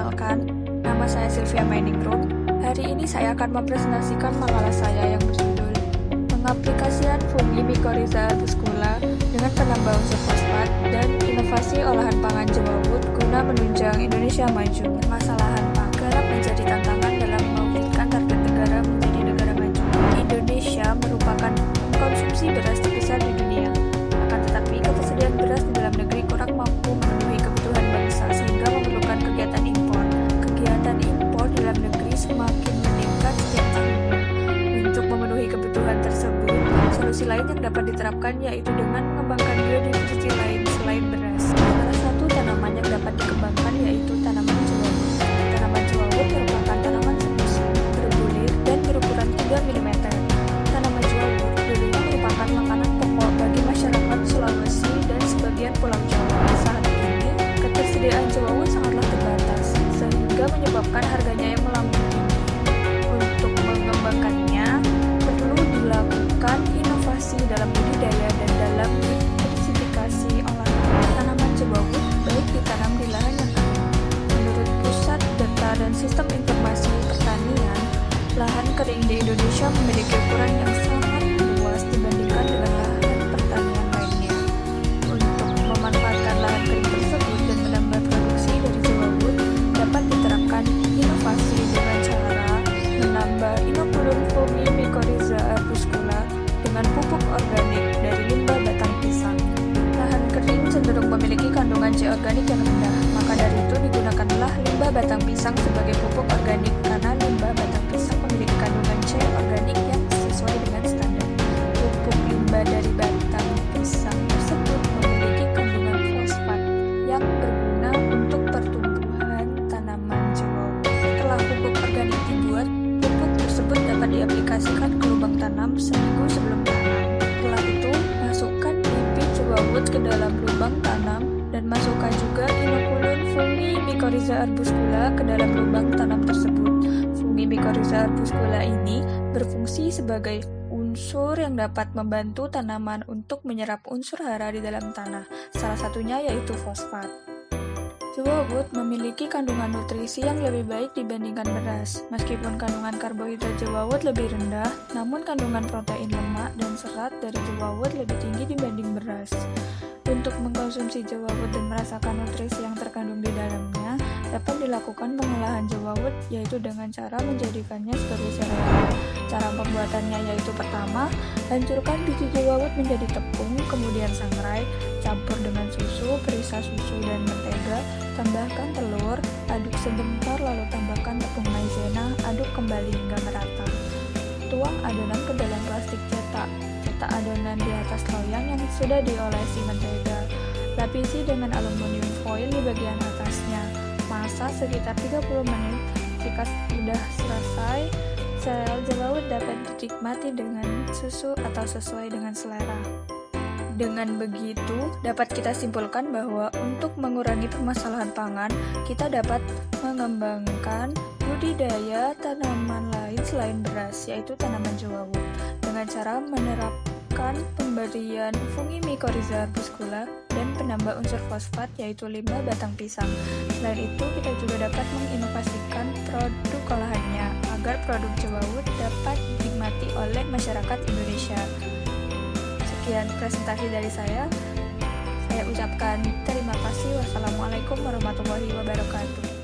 Perkenalkan, nama saya Sylvia Mainingrum. Hari ini saya akan mempresentasikan makalah saya yang berjudul Pengaplikasian Fungi Mycorrhiza arbuscula dengan penambah unsur fosfat dan inovasi olahan pangan Jawa Wood guna menunjang Indonesia maju. Permasalahan pangan kerap menjadi tantangan dalam mewujudkan target negara menjadi negara maju. Indonesia merupakan konsumsi beras terbesar di dunia. Akan tetapi, ketersediaan beras di dalam negeri kurang mampu memenuhi kebutuhan bangsa sehingga memerlukan kegiatan impor. Kegiatan impor di dalam negeri semakin meningkat setiap tahunnya. Untuk memenuhi kebutuhan tersebut, solusi lain yang dapat diterapkan yaitu dengan mengembangkan biodiversity lain selain beras. Salah satu tanaman yang dapat dikembangkan yaitu tanaman Jawa Wood. Tanaman Jawa Wood merupakan tanaman semusim, berbulir, dan berukuran 3 mm. Tanaman Jawa Wood dulunya merupakan makanan pokok bagi masyarakat Sulawesi dan sebagian Pulau Jawa. Saat ini, ketersediaan Jawa Wood sangatlah terbatas, sehingga menyebabkan harganya yang melambung tinggi. Untuk mengembangkannya, perlu dilakukan inovasi dalam budidaya dan dalam diversifikasi olahan. Tanaman Jawa Wood baik ditanam di lahan yang kering. Menurut Pusat Data dan Sistem Informasi Pertanian, lahan kering di Indonesia memiliki ukuran yang sangat luas dibandingkan dengan lahan pertanian lainnya. Untuk memanfaatkan lahan kering tersebut dan menambah produksi dari Jawa Wood, dapat diterapkan inovasi dengan cara menambah inokulum fungi mycorrhiza arbuscula dengan pupuk organik dari limbah batang pisang. Lahan kering cenderung memiliki kandungan C organik yang rendah, maka dari itu digunakanlah limbah batang pisang sebagai pupuk organik karena limbah batang pisang memiliki kandungan C organik yang sesuai dengan standar. Pupuk limbah dari batang pisang tersebut memiliki kandungan fosfat yang berguna untuk pertumbuhan tanaman Jawa Wood. Setelah pupuk organik dibuat, pupuk tersebut dapat diaplikasikan ke lubang tanam seminggu sebelum tanam. Setelah itu, masukkan bibit Jawa Wood ke dalam lubang tanam dan masukkan juga inokulum fungi mycorrhiza arbuscula ke dalam lubang tanam tersebut. Fungi mycorrhiza arbuscula ini berfungsi sebagai unsur yang dapat membantu tanaman untuk menyerap unsur hara di dalam tanah, salah satunya yaitu fosfat. Jawa Wood memiliki kandungan nutrisi yang lebih baik dibandingkan beras. Meskipun kandungan karbohidrat Jawa Wood lebih rendah, namun kandungan protein lemak dan serat dari Jawa Wood lebih tinggi dibanding beras. Untuk mengkonsumsi Jawa Wood dan merasakan nutrisi yang terkandung di dalamnya, dapat dilakukan pengolahan Jawa Wood yaitu dengan cara menjadikannya sebagai sereal. Cara pembuatannya yaitu pertama, hancurkan biji Jawa Wood menjadi tepung, kemudian sangrai, campur dengan susu, perisa susu dan mentega, tambahkan telur, aduk sebentar lalu tambahkan tepung maizena, aduk kembali hingga merata. Tuang adonan ke dalam plastik cetak. Cetak adonan di atas loyang yang sudah diolesi mentega. Lapisi dengan aluminium foil di bagian atasnya. Masak sekitar 30 menit. Jika sudah selesai, sereal Jawa Wood dapat dinikmati dengan susu atau sesuai dengan selera. Dengan begitu, dapat kita simpulkan bahwa untuk mengurangi permasalahan pangan, kita dapat mengembangkan budidaya tanaman lain selain beras, yaitu tanaman Jawa Wood, dengan cara menerapkan pemberian fungi mycorrhiza arbuscula dan penambah unsur fosfat, yaitu limbah batang pisang. Selain itu, kita juga dapat menginovasikan produk olahannya, agar produk Jawa Wood dapat dinikmati oleh masyarakat Indonesia. Sekian presentasi dari saya ucapkan terima kasih. Wassalamualaikum warahmatullahi wabarakatuh.